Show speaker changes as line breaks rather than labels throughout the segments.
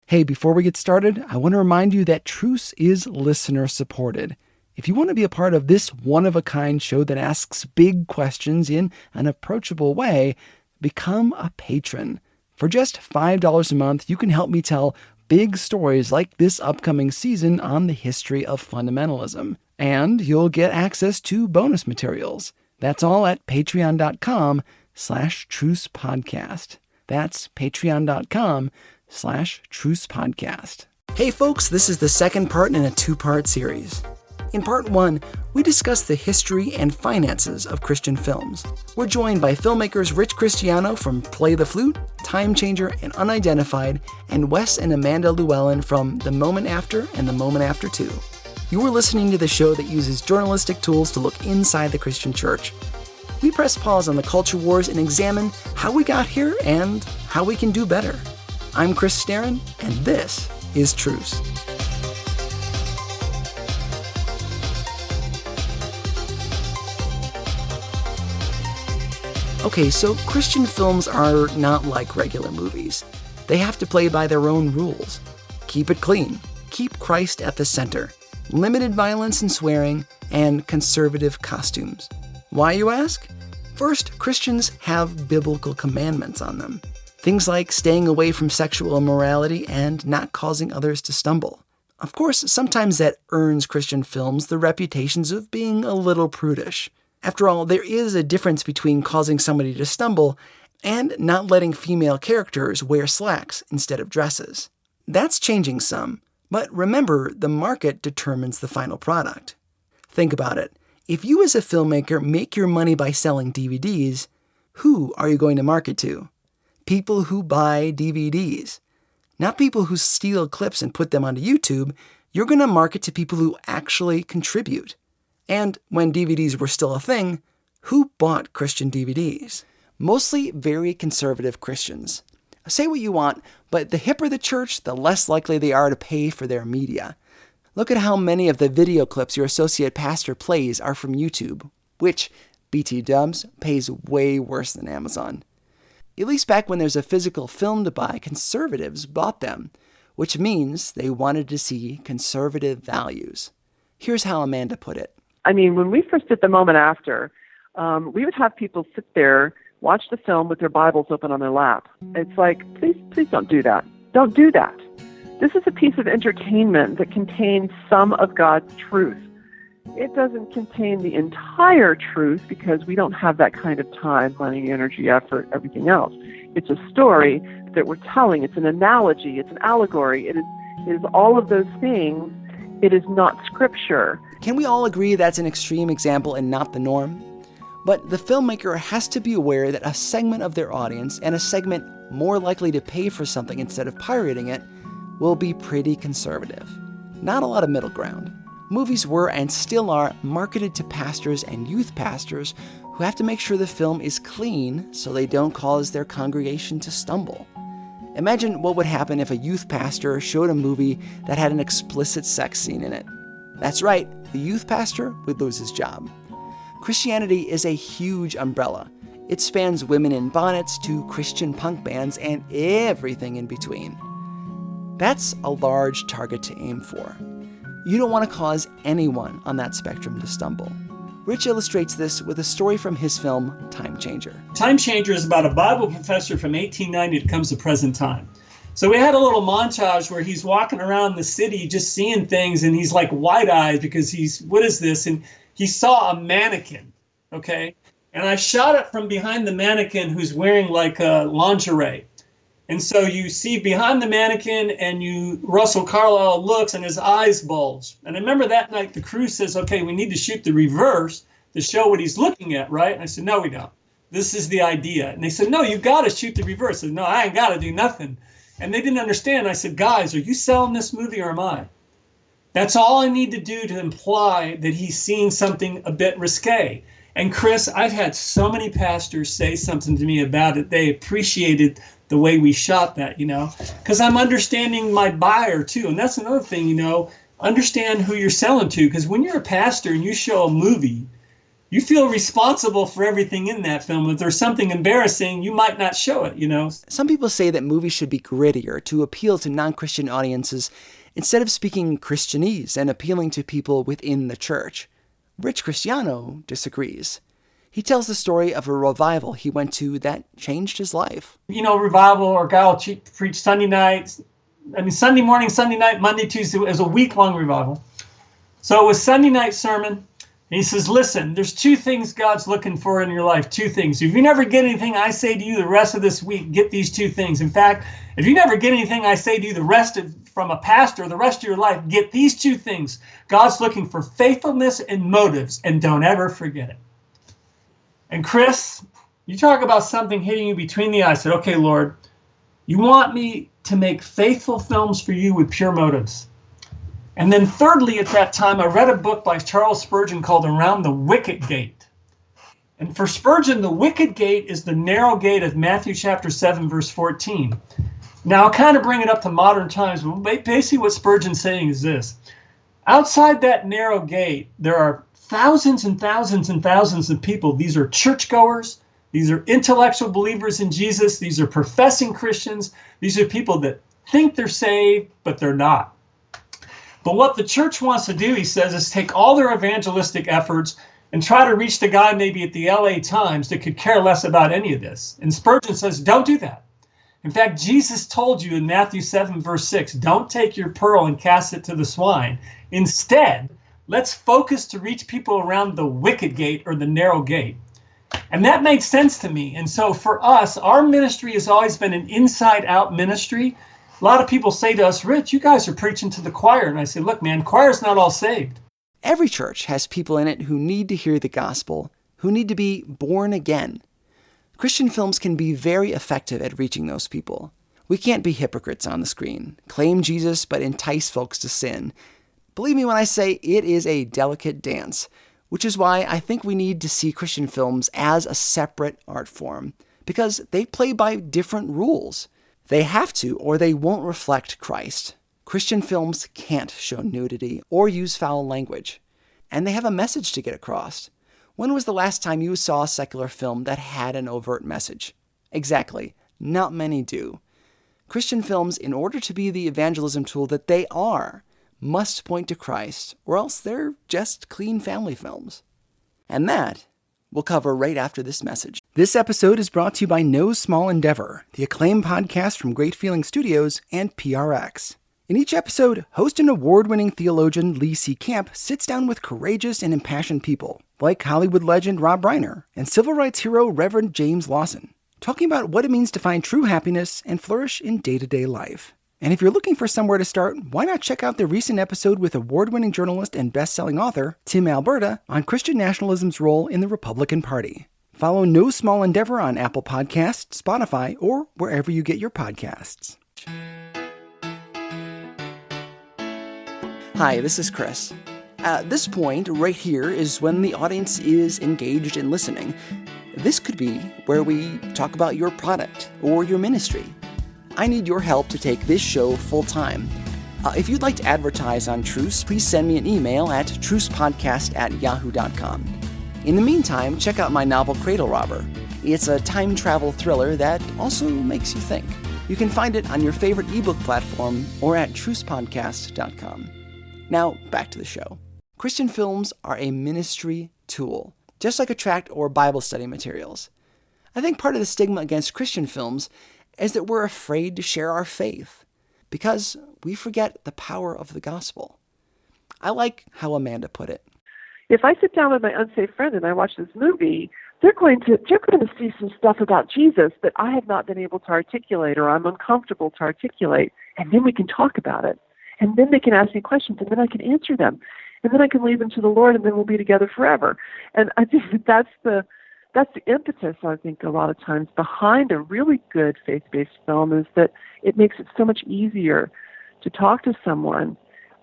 Hey, before we get started, I want to remind you that Truce is listener supported. If you want to be a part of this one-of-a-kind show that asks big questions in an approachable way, become a patron. For just $5 a month, you can help me tell big stories like this upcoming season on the history of fundamentalism. And you'll get access to bonus materials. That's all at patreon.com/trucepodcast. That's patreon.com/trucepodcast. Hey folks, this is the second part in a two-part series. In part one, we discuss the history and finances of Christian films. We're joined by filmmakers Rich Christiano from Play the Flute, Time Changer, and Unidentified, and Wes and Amanda Llewellyn from The Moment After and The Moment After 2. You are listening to the show that uses journalistic tools to look inside the Christian church. We press pause on the culture wars and examine how we got here and how we can do better. I'm Chris Staron, and this is Truce. Okay, so Christian films are not like regular movies. They have to play by their own rules. Keep it clean, keep Christ at the center, limited violence and swearing, and conservative costumes. Why, you ask? First, Christians have biblical commandments on them. Things like staying away from sexual immorality and not causing others to stumble. Of course, sometimes that earns Christian films the reputations of being a little prudish. After all, there is a difference between causing somebody to stumble and not letting female characters wear slacks instead of dresses. That's changing some, but remember, the market determines the final product. Think about it. If you as a filmmaker make your money by selling DVDs, who are you going to market to? People who buy DVDs. Not people who steal clips and put them onto YouTube. You're going to market to people who actually contribute. And when DVDs were still a thing, who bought Christian DVDs? Mostly very conservative Christians. Say what you want, but the hipper the church, the less likely they are to pay for their media. Look at how many of the video clips your associate pastor plays are from YouTube, which, BT dubs, pays way worse than Amazon. At least back when there's a physical film to buy, conservatives bought them, which means they wanted to see conservative values. Here's how Amanda put it.
I mean, when we first did The Moment After, we would have people sit there, watch the film with their Bibles open on their lap. It's like, please don't do that. Don't do that. This is a piece of entertainment that contains some of God's truth. It doesn't contain the entire truth because we don't have that kind of time, money, energy, effort, everything else. It's a story that we're telling. It's an analogy. It's an allegory. It is all of those things. It is not scripture.
Can we all agree that's an extreme example and not the norm? But the filmmaker has to be aware that a segment of their audience, and a segment more likely to pay for something instead of pirating it, will be pretty conservative. Not a lot of middle ground. Movies were and still are marketed to pastors and youth pastors who have to make sure the film is clean so they don't cause their congregation to stumble. Imagine what would happen if a youth pastor showed a movie that had an explicit sex scene in it. That's right, the youth pastor would lose his job. Christianity is a huge umbrella. It spans women in bonnets to Christian punk bands and everything in between. That's a large target to aim for. You don't want to cause anyone on that spectrum to stumble. Rich illustrates this with a story from his film, Time Changer.
Time Changer is about a Bible professor from 1890 that comes to present time. So we had a little montage where he's walking around the city just seeing things, and he's like wide-eyed because what is this? And he saw a mannequin, okay? And I shot it from behind the mannequin who's wearing like a lingerie. And so you see behind the mannequin, and Russell Carlyle looks and his eyes bulge. And I remember that night the crew says, okay, we need to shoot the reverse to show what he's looking at, right? And I said, no, we don't. This is the idea. And they said, no, you got to shoot the reverse. I said, no, I ain't got to do nothing. And they didn't understand. I said, guys, are you selling this movie or am I? That's all I need to do to imply that he's seeing something a bit risque. And Chris, I've had so many pastors say something to me about it. They appreciated the way we shot that, because I'm understanding my buyer too. And that's another thing, understand who you're selling to. Because when you're a pastor and you show a movie you feel responsible for everything in that film. If there's something embarrassing, you might not show it, you know?
Some people say that movies should be grittier to appeal to non-Christian audiences instead of speaking Christianese and appealing to people within the church. Rich Christiano disagrees. He tells the story of a revival he went to that changed his life.
You know, revival, or God will preach Sunday nights. Sunday morning, Sunday night, Monday, Tuesday. It was a week-long revival. So it was Sunday night sermon. And he says, listen, there's two things God's looking for in your life. Two things. If you never get anything I say to you the rest of this week, get these two things. In fact, if you never get anything I say to you from a pastor the rest of your life, get these two things. God's looking for faithfulness and motives, and don't ever forget it. And Chris, you talk about something hitting you between the eyes. I said, okay, Lord, you want me to make faithful films for you with pure motives. And then thirdly, at that time, I read a book by Charles Spurgeon called Around the Wicket Gate. And for Spurgeon, the wicket gate is the narrow gate of Matthew chapter 7, verse 14. Now, I'll kind of bring it up to modern times, but basically what Spurgeon's saying is this. Outside that narrow gate, there are thousands and thousands and thousands of people. These are churchgoers. These are intellectual believers in Jesus. These are professing Christians. These are people that think they're saved, but they're not. But what the church wants to do, he says, is take all their evangelistic efforts and try to reach the guy maybe at the LA Times that could care less about any of this. And Spurgeon says, don't do that. In fact, Jesus told you in Matthew 7, verse 6, don't take your pearl and cast it to the swine. Instead, let's focus to reach people around the wicket gate, or the narrow gate. And that made sense to me. And so for us, our ministry has always been an inside-out ministry. A lot of people say to us, Rich, you guys are preaching to the choir. And I say, look, man, choir's not all saved.
Every church has people in it who need to hear the gospel, who need to be born again. Christian films can be very effective at reaching those people. We can't be hypocrites on the screen, claim Jesus but entice folks to sin. Believe me when I say it is a delicate dance, which is why I think we need to see Christian films as a separate art form, because they play by different rules. They have to, or they won't reflect Christ. Christian films can't show nudity or use foul language. And they have a message to get across. When was the last time you saw a secular film that had an overt message? Exactly. Not many do. Christian films, in order to be the evangelism tool that they are, must point to Christ, or else they're just clean family films. And that we'll cover right after this message. This episode is brought to you by No Small Endeavor, the acclaimed podcast from Great Feeling Studios and PRX. In each episode, host and award-winning theologian Lee C. Camp sits down with courageous and impassioned people, like Hollywood legend Rob Reiner and civil rights hero Reverend James Lawson, talking about what it means to find true happiness and flourish in day-to-day life. And if you're looking for somewhere to start, why not check out the recent episode with award-winning journalist and best-selling author Tim Alberta on Christian nationalism's role in the Republican Party. Follow No Small Endeavor on Apple Podcasts, Spotify, or wherever you get your podcasts. Hi, this is Chris. At this point, right here, is when the audience is engaged in listening. This could be where we talk about your product or your ministry. I need your help to take this show full-time. If you'd like to advertise on Truce, please send me an email at trucepodcast@yahoo.com. In the meantime, check out my novel Cradle Robber. It's a time travel thriller that also makes you think. You can find it on your favorite ebook platform or at trucepodcast.com. Now, back to the show. Christian films are a ministry tool, just like a tract or Bible study materials. I think part of the stigma against Christian films is that we're afraid to share our faith because we forget the power of the gospel. I like how Amanda put it.
If I sit down with my unsafe friend and I watch this movie, they're going to see some stuff about Jesus that I have not been able to articulate, or I'm uncomfortable to articulate, and then we can talk about it. And then they can ask me questions, and then I can answer them. And then I can lead them to the Lord, and then we'll be together forever. And I think that's the impetus, I think, a lot of times behind a really good faith-based film, is that it makes it so much easier to talk to someone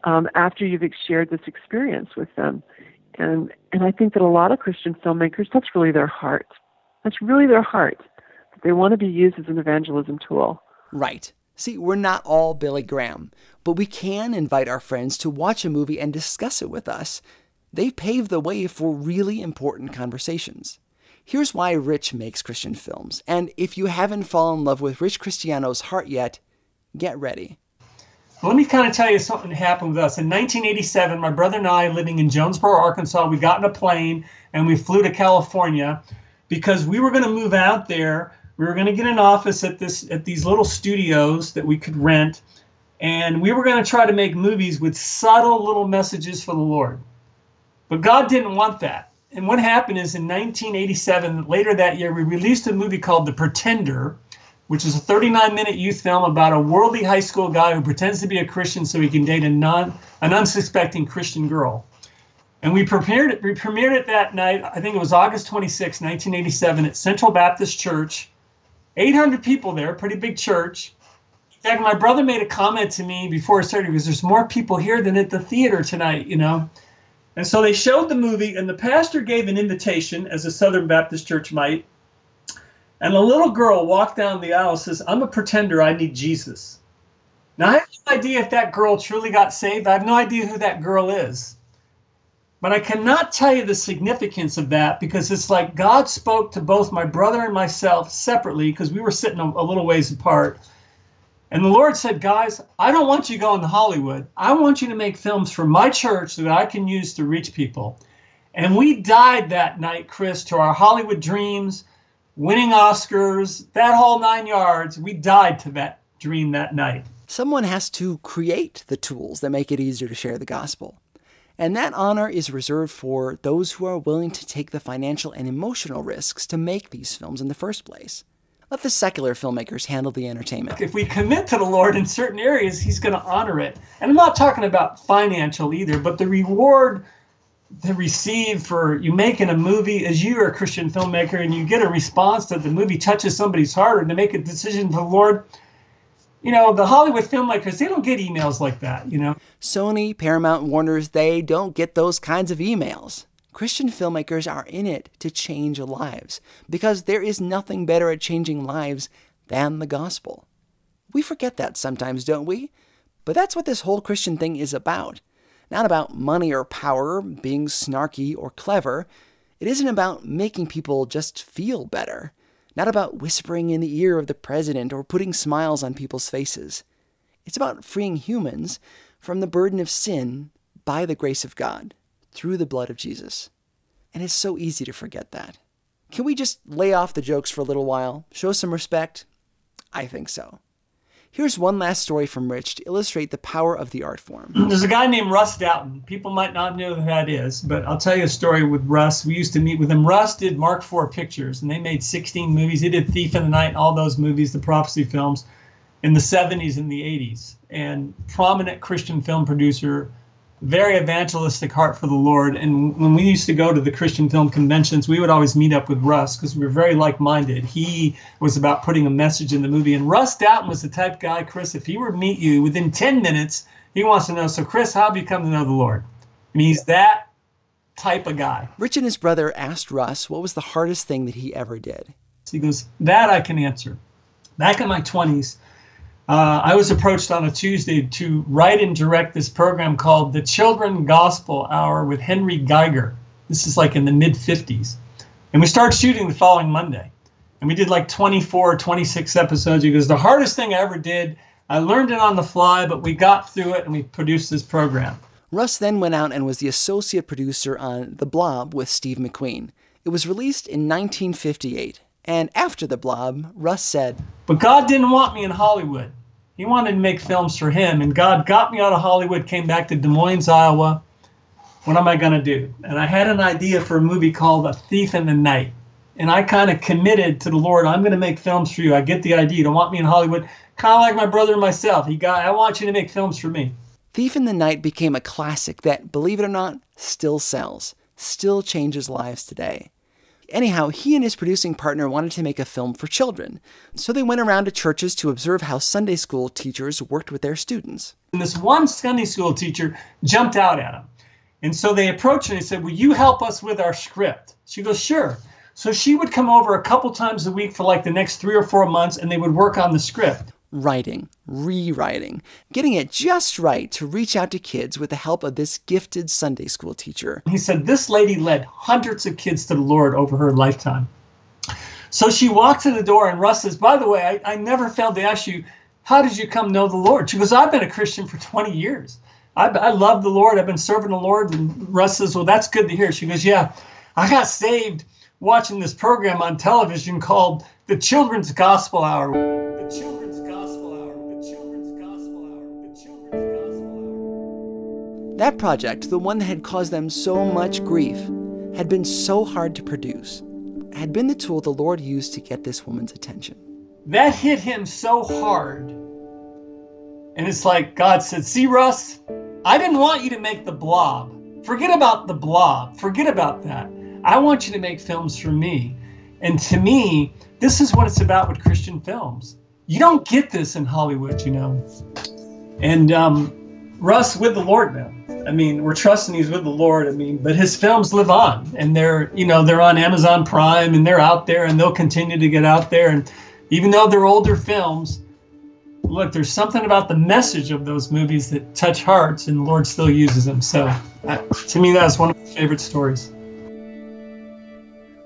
after you've shared this experience with them. And I think that a lot of Christian filmmakers, that's really their heart. That's really their heart. They want to be used as an evangelism tool.
Right. See, we're not all Billy Graham, but we can invite our friends to watch a movie and discuss it with us. They pave the way for really important conversations. Here's why Rich makes Christian films, and if you haven't fallen in love with Rich Christiano's heart yet, get ready.
Let me kind of tell you something that happened with us. In 1987, my brother and I, living in Jonesboro, Arkansas, we got in a plane and we flew to California because we were going to move out there. We were going to get an office at these little studios that we could rent, and we were going to try to make movies with subtle little messages for the Lord. But God didn't want that. And what happened is in 1987, later that year, we released a movie called The Pretender, which is a 39-minute youth film about a worldly high school guy who pretends to be a Christian so he can date an unsuspecting Christian girl. And we premiered it that night. I think it was August 26, 1987, at Central Baptist Church. 800 people there, pretty big church. In fact, my brother made a comment to me before it started because there's more people here than at the theater tonight, you know. And so they showed the movie, and the pastor gave an invitation, as a Southern Baptist church might. And a little girl walked down the aisle and says, "I'm a pretender, I need Jesus." Now, I have no idea if that girl truly got saved. I have no idea who that girl is. But I cannot tell you the significance of that because it's like God spoke to both my brother and myself separately because we were sitting a little ways apart. And the Lord said, "Guys, I don't want you going to Hollywood. I want you to make films for my church that I can use to reach people." And we died that night, Chris, to our Hollywood dreams, winning Oscars, that whole 9 yards. We died to that dream that night.
Someone has to create the tools that make it easier to share the gospel. And that honor is reserved for those who are willing to take the financial and emotional risks to make these films in the first place. Let the secular filmmakers handle the entertainment.
If we commit to the Lord in certain areas, he's going to honor it. And I'm not talking about financial either, but the reward to receive for you making a movie as you are a Christian filmmaker and you get a response that the movie touches somebody's heart or to make a decision for the Lord. You know, the Hollywood filmmakers, they don't get emails like that, you know.
Sony, Paramount, Warner's, they don't get those kinds of emails. Christian filmmakers are in it to change lives because there is nothing better at changing lives than the gospel. We forget that sometimes, don't we? But that's what this whole Christian thing is about. Not about money or power, being snarky or clever. It isn't about making people just feel better. Not about whispering in the ear of the president or putting smiles on people's faces. It's about freeing humans from the burden of sin by the grace of God, through the blood of Jesus. And it's so easy to forget that. Can we just lay off the jokes for a little while? Show some respect? I think so. Here's one last story from Rich to illustrate the power of the art form.
There's a guy named Russ Doughton. People might not know who that is, but I'll tell you a story with Russ. We used to meet with him. Russ did Mark IV Pictures, and they made 16 movies. He did Thief in the Night, all those movies, the prophecy films, in the 70s and the 80s. And prominent Christian film producer, very evangelistic heart for the Lord. And when we used to go to the Christian film conventions, we would always meet up with Russ because we were very like-minded. He was about putting a message in the movie. And Russ Doughton was the type of guy, Chris, if he were to meet you within 10 minutes, he wants to know, "So Chris, how have you come to know the Lord?" I mean, he's that type of guy.
Rich and his brother asked Russ what was the hardest thing that he ever did.
He goes, "That I can answer. Back in my 20s, I was approached on a Tuesday to write and direct this program called The Children Gospel Hour with Henry Geiger. This is like in the mid-50s. And we started shooting the following Monday. And we did like 24, 26 episodes. He goes, "The hardest thing I ever did, I learned it on the fly, but we got through it and we produced this program."
Russ then went out and was the associate producer on The Blob with Steve McQueen. It was released in 1958. And after The Blob, Russ said,
"But God didn't want me in Hollywood. He wanted to make films for him. And God got me out of Hollywood, came back to Des Moines, Iowa. What am I going to do?" And I had an idea for a movie called A Thief in the Night. And I kind of committed to the Lord, "I'm going to make films for you. I get the idea. You don't want me in Hollywood." Kind of like my brother and myself. I want you to make films for me.
Thief in the Night became a classic that, believe it or not, still sells, still changes lives today. Anyhow, he and his producing partner wanted to make a film for children, so they went around to churches to observe how Sunday school teachers worked with their students.
And this one Sunday school teacher jumped out at him. And so they approached her and they said, "Will you help us with our script?" She goes, "Sure." So she would come over a couple times a week for like the next 3 or 4 months and they would work on the script.
writing, rewriting, getting it just right to reach out to kids with the help of this gifted Sunday school teacher.
He said this lady led hundreds of kids to the Lord over her lifetime. So she walked to the door, and Russ says, by the way, I never failed to ask you, how did you come know the Lord? She goes, I've been a Christian for 20 years. I love the Lord. I've been serving the Lord. And Russ says, well, that's good to hear. She goes, yeah, I got saved watching this program on television called The Children's Gospel Hour. The Children's Gospel Hour. The Children's Gospel Hour. The Children's Gospel Hour.
That project, the one that had caused them so much grief, had been so hard to produce, had been the tool the Lord used to get this woman's attention.
That hit him so hard. And it's like God said, see, Russ, I didn't want you to make The Blob. Forget about The Blob. Forget about that. I want you to make films for me. And to me, this is what it's about with Christian films. You don't get this in Hollywood, you know. And Russ with the Lord now. I mean, we're trusting he's with the Lord. I mean, but his films live on, and they're on Amazon Prime, and they're out there, and they'll continue to get out there. And even though they're older films, look, there's something about the message of those movies that touch hearts, and the Lord still uses them. So to me, that's one of my favorite stories.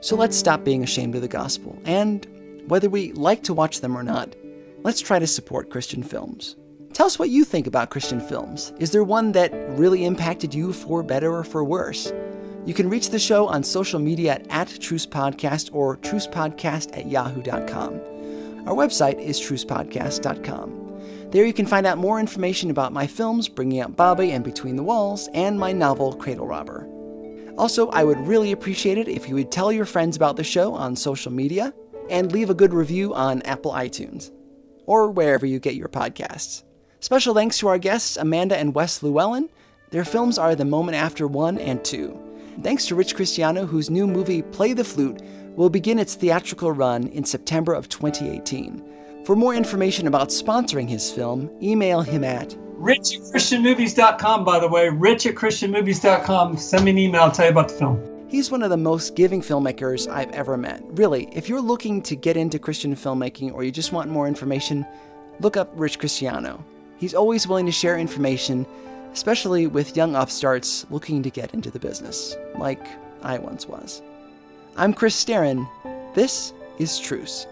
So let's stop being ashamed of the gospel, and whether we like to watch them or not, let's try to support Christian films. Tell us what you think about Christian films. Is there one that really impacted you for better or for worse? You can reach the show on social media at TrucePodcast or trucepodcast@yahoo.com. Our website is trucepodcast.com. There you can find out more information about my films, Bringing Up Bobby and Between the Walls, and my novel, Cradle Robber. Also, I would really appreciate it if you would tell your friends about the show on social media and leave a good review on Apple iTunes or wherever you get your podcasts. Special thanks to our guests, Amanda and Wes Llewellyn. Their films are The Moment After 1 and 2. Thanks to Rich Christiano, whose new movie, Play the Flute, will begin its theatrical run in September of 2018. For more information about sponsoring his film, email him at
Rich@ChristianMovies.com, by the way. Rich@ChristianMovies.com. Send me an email, I'll tell you about the film.
He's one of the most giving filmmakers I've ever met. Really, if you're looking to get into Christian filmmaking or you just want more information, look up Rich Christiano. He's always willing to share information, especially with young upstarts looking to get into the business, like I once was. I'm Chris Starin. This is Truce.